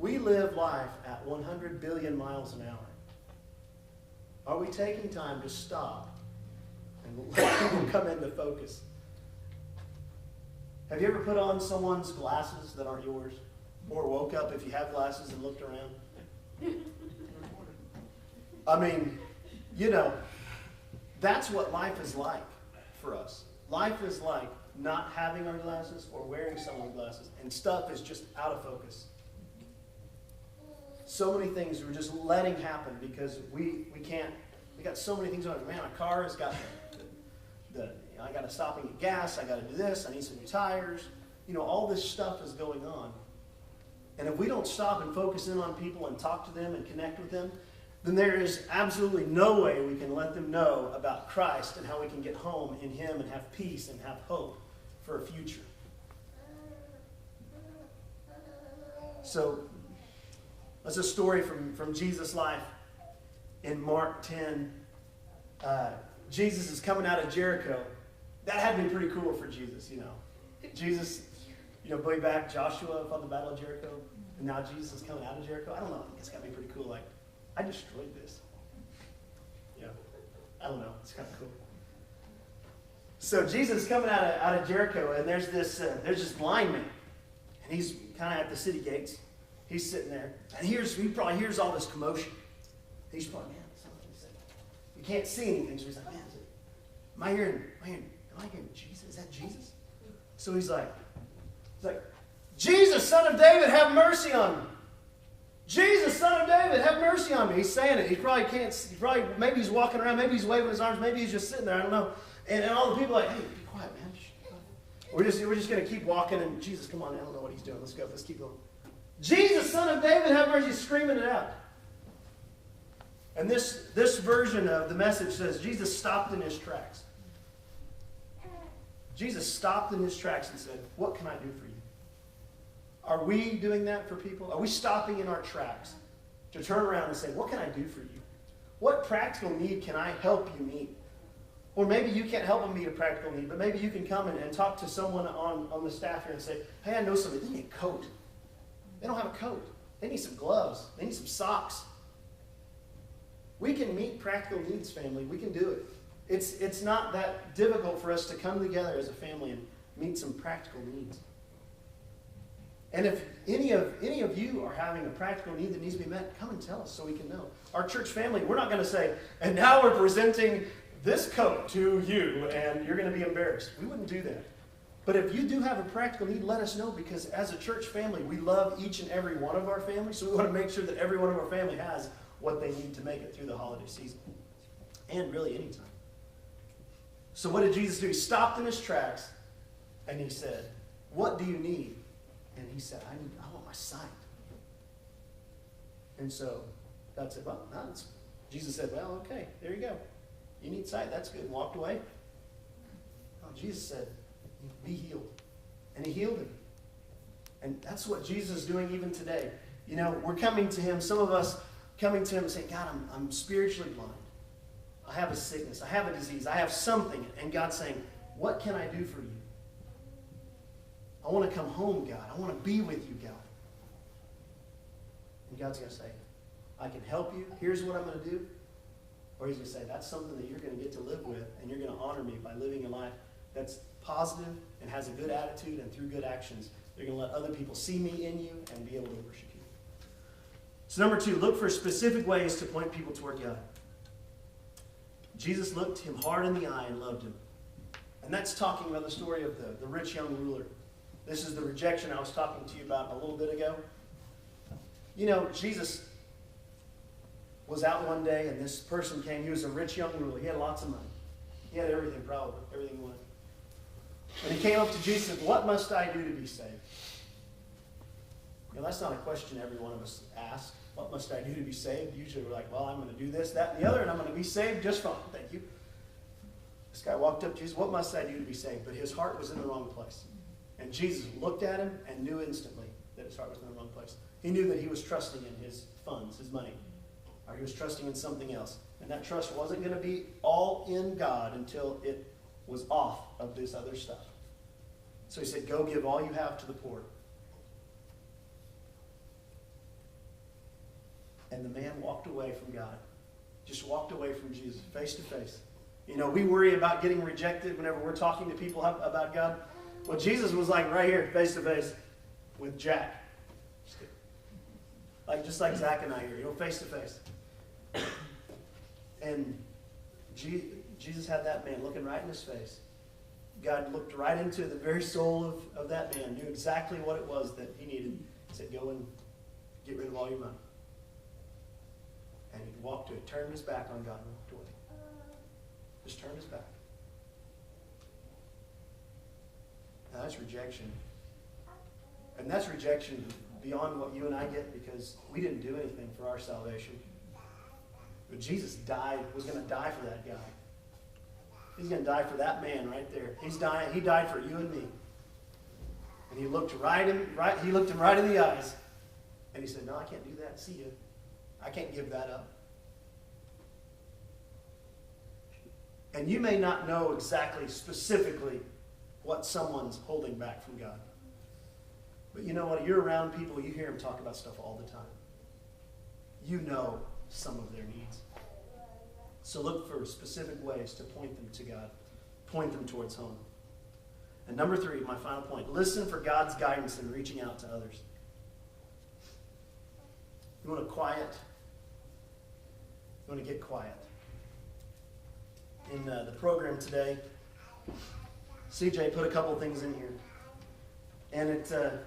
We live life at 100 billion miles an hour. Are we taking time to stop and let people come into focus? Have you ever put on someone's glasses that aren't yours? Or woke up, if you have glasses, and looked around? I mean, you know, that's what life is like for us. Life is like not having our glasses or wearing someone's glasses, and stuff is just out of focus. So many things we're just letting happen because we got so many things on it. Man, our car has got I got to stop and get gas, I got to do this, I need some new tires. You know, all this stuff is going on. And if we don't stop and focus in on people and talk to them and connect with them, then there is absolutely no way we can let them know about Christ and how we can get home in Him and have peace and have hope for a future. So, that's a story from Jesus' life in Mark 10. Jesus is coming out of Jericho. That had to be pretty cool for Jesus, you know. Jesus, you know, way back, Joshua fought the Battle of Jericho, and now Jesus is coming out of Jericho. I don't know. I think it's got to be pretty cool. Like, I destroyed this. You know, I don't know. It's kind of cool. So Jesus is coming out of Jericho, and there's this blind man, and he's kind of at the city gates. He's sitting there, and he probably hears all this commotion. He's probably, man, something's saying. You can't see anything, so he's like, man, am I hearing Jesus? Is that Jesus? So he's like, Jesus, Son of David, have mercy on me. Jesus, Son of David, have mercy on me. He's saying it. He probably can't. Maybe he's walking around. Maybe he's waving his arms. Maybe he's just sitting there. I don't know. And all the people are like, hey, be quiet, man. We're just going to keep walking. And Jesus, come on. I don't know what he's doing. Let's go. Let's keep going. Jesus, Son of David, have mercy. He's screaming it out. And this version of the message says Jesus stopped in his tracks. Jesus stopped in his tracks and said, what can I do for you? Are we doing that for people? Are we stopping in our tracks to turn around and say, what can I do for you? What practical need can I help you meet? Or maybe you can't help them meet a practical need, but maybe you can come and talk to someone on the staff here and say, hey, I know somebody, they need a coat. They don't have a coat. They need some gloves. They need some socks. We can meet practical needs, family. We can do it. It's not that difficult for us to come together as a family and meet some practical needs. And if any of you are having a practical need that needs to be met, come and tell us so we can know. Our church family, we're not going to say, and now we're presenting this coat to you, and you're going to be embarrassed. We wouldn't do that. But if you do have a practical need, let us know, because as a church family, we love each and every one of our families, so we want to make sure that every one of our family has what they need to make it through the holiday season. And really anytime. So what did Jesus do? He stopped in his tracks, and he said, what do you need? And he said, I want my sight. And so God said, well, no, Jesus said, well, okay, there you go. You need sight, that's good. And walked away. Oh, Jesus said, be healed. And he healed him. And that's what Jesus is doing even today. You know, we're coming to him, some of us coming to him and saying, God, I'm spiritually blind. I have a sickness. I have a disease. I have something. And God's saying, what can I do for you? I want to come home, God. I want to be with you, God. And God's going to say, I can help you. Here's what I'm going to do. Or he's going to say, that's something that you're going to get to live with, and you're going to honor me by living a life that's positive and has a good attitude, and through good actions, you're going to let other people see me in you and be able to worship you. So number 2, look for specific ways to point people toward God. Jesus looked him hard in the eye and loved him. And that's talking about the story of the rich young ruler. This is the rejection I was talking to you about a little bit ago. You know, Jesus was out one day, and this person came. He was a rich young ruler. He had lots of money. He had everything, probably, everything he wanted. And he came up to Jesus and said, what must I do to be saved? You know, that's not a question every one of us asks. What must I do to be saved? Usually we're like, well, I'm going to do this, that, and the other, and I'm going to be saved just fine. Thank you. This guy walked up to Jesus, what must I do to be saved? But his heart was in the wrong place. And Jesus looked at him and knew instantly that his heart was in the wrong place. He knew that he was trusting in his funds, his money. Or he was trusting in something else. And that trust wasn't going to be all in God until it was off of this other stuff. So he said, go give all you have to the poor. And the man walked away from God. Just walked away from Jesus, face to face. You know, we worry about getting rejected whenever we're talking to people about God. Well, Jesus was like right here, face to face with Jack. Just like Zach and I here, you know, face to face. And Jesus had that man looking right in his face. God looked right into the very soul of that man, knew exactly what it was that he needed. He said, go and get rid of all your money. And he walked away, turned his back on God and walked away. Just turned his back. Now that's rejection. And that's rejection beyond what you and I get because we didn't do anything for our salvation. But Jesus was going to die for that guy. He's going to die for that man right there. He died for you and me. And he looked him right in the eyes. And he said, no, I can't do that. See you. I can't give that up. And you may not know exactly, specifically, what someone's holding back from God. But you know what? You're around people, you hear them talk about stuff all the time. You know some of their needs. So look for specific ways to point them to God. Point them towards home. And number 3, my final point. Listen for God's guidance in reaching out to others. You want to get quiet. In the program today, CJ put a couple things in here. And it says,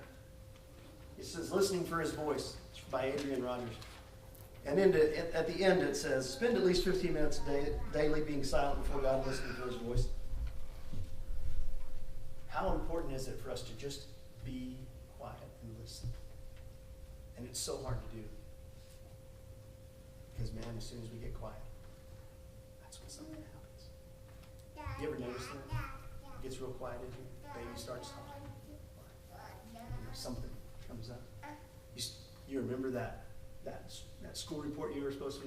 listening for his voice. It's by Adrian Rogers. And at the end it says, spend at least 15 minutes daily being silent before God, listening for his voice. How important is it for us to just be quiet and listen? And it's so hard to do. Because, man, as soon as we get quiet, that's when something happens. You ever notice that? It gets real quiet in here. Baby starts talking. Something comes up. You remember that school report you were supposed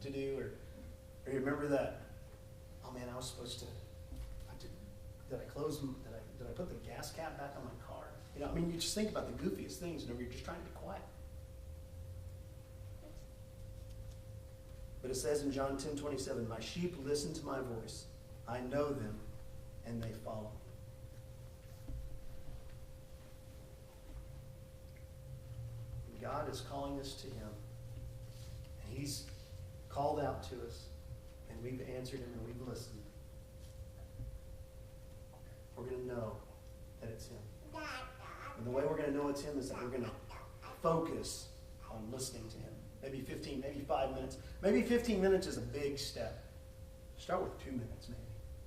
to do? Or you remember that, oh, man, I was supposed to, did I put the gas cap back on my car? You know, I mean, you just think about the goofiest things whenever you're just trying to be quiet. But it says in John 10:27, my sheep listen to my voice. I know them, and they follow me. God is calling us to him. And he's called out to us, and we've answered him, and we've listened. We're going to know that it's him. And the way we're going to know it's him is that we're going to focus on listening to him. Maybe 15, maybe 5 minutes. Maybe 15 minutes is a big step. Start with 2 minutes, maybe.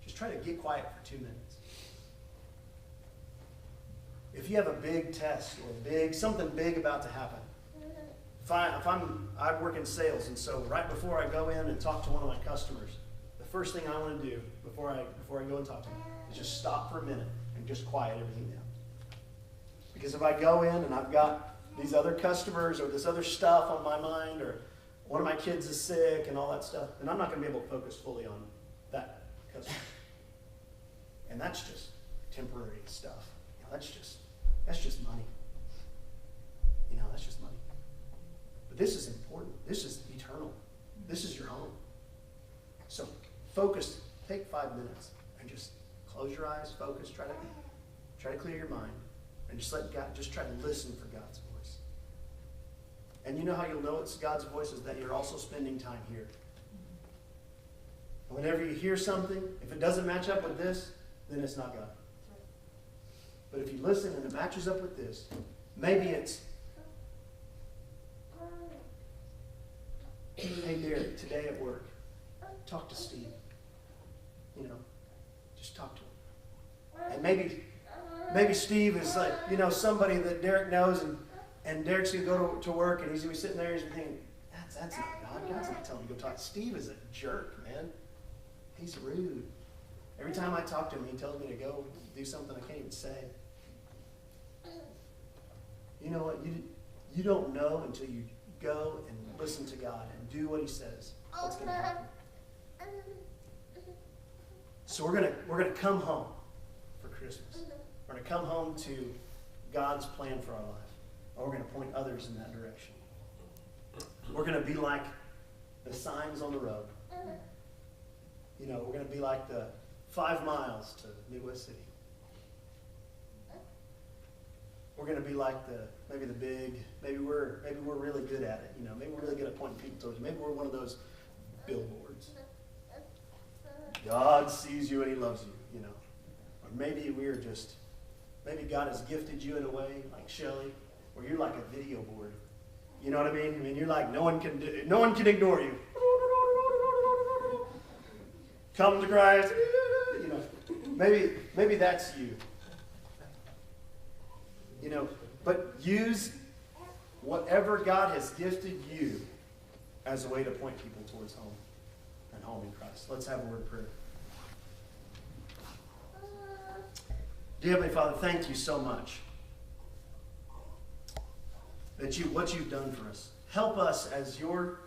Just try to get quiet for 2 minutes. If you have a big test or something big about to happen, I work in sales, and so right before I go in and talk to one of my customers, the first thing I want to do before I go and talk to them is just stop for a minute and just quiet everything down. Because if I go in and I've got these other customers or this other stuff on my mind, or one of my kids is sick and all that stuff, then I'm not going to be able to focus fully on that customer. And that's just temporary stuff. You know, that's just money. You know, that's just money. But this is important. This is eternal. This is your home. So focus. Take 5 minutes and just close your eyes. Focus. Try to clear your mind, and just let God. Just try to listen for God's voice. And you know how you'll know it's God's voice is that you're also spending time here. And whenever you hear something, if it doesn't match up with this, then it's not God. But if you listen and it matches up with this, maybe it's, hey, Derek, today at work, talk to Steve. You know, just talk to him. And maybe Steve is like, you know, somebody that Derek knows, and Derek's going to go to work, and he's going to be sitting there, he's going to be thinking, that's not God. God's not telling me to go talk. Steve is a jerk, man. He's rude. Every time I talk to him, he tells me to go do something I can't even say. You know what? You don't know until you go and listen to God and do what he says. What's going to happen? So we're gonna come home for Christmas. We're going to come home to God's plan for our life. Or we're going to point others in that direction. We're going to be like the signs on the road. You know, we're going to be like the 5 miles to Midwest City. We're going to be like maybe we're really good at it. You know, maybe we're really good at pointing people towards you. Maybe we're one of those billboards. God sees you and He loves you, you know. Or maybe maybe God has gifted you in a way, like Shelley, where you're like a video board. You know what I mean? I mean, you're like, no one can ignore you. Come to Christ. You know, maybe that's you. You know, but use whatever God has gifted you as a way to point people towards home and home in Christ. Let's have a word of prayer. Dear Heavenly Father, thank you so much that what you've done for us. Help us as your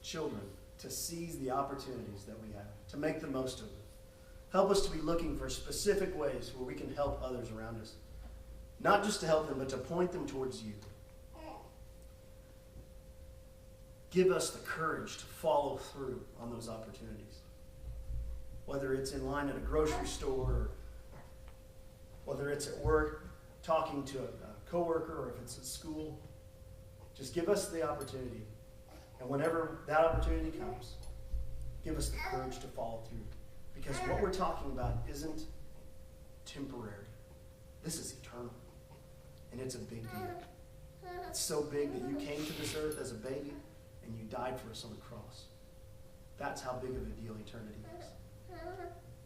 children to seize the opportunities that we have, to make the most of them. Help us to be looking for specific ways where we can help others around us. Not just to help them, but to point them towards you. Give us the courage to follow through on those opportunities. Whether it's in line at a grocery store, or whether it's at work, talking to a coworker, or if it's at school. Just give us the opportunity. And whenever that opportunity comes, give us the courage to follow through. Because what we're talking about isn't temporary. This is eternal. And it's a big deal. It's so big that you came to this earth as a baby and you died for us on the cross. That's how big of a deal eternity is.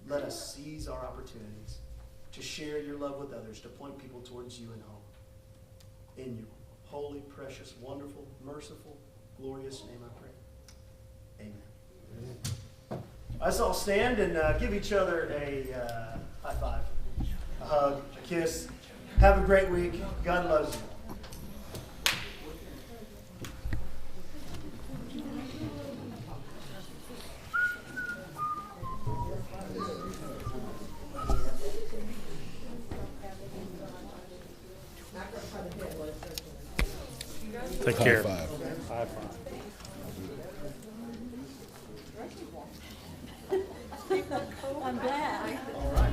Let us seize our opportunities to share your love with others, to point people towards you and home. In your holy, precious, wonderful, merciful, glorious name I pray. Amen. Let's all stand and give each other a high five, a hug, a kiss. Have a great week. God loves you. Take care. High five. High five. I'm glad. All right.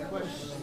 Questions?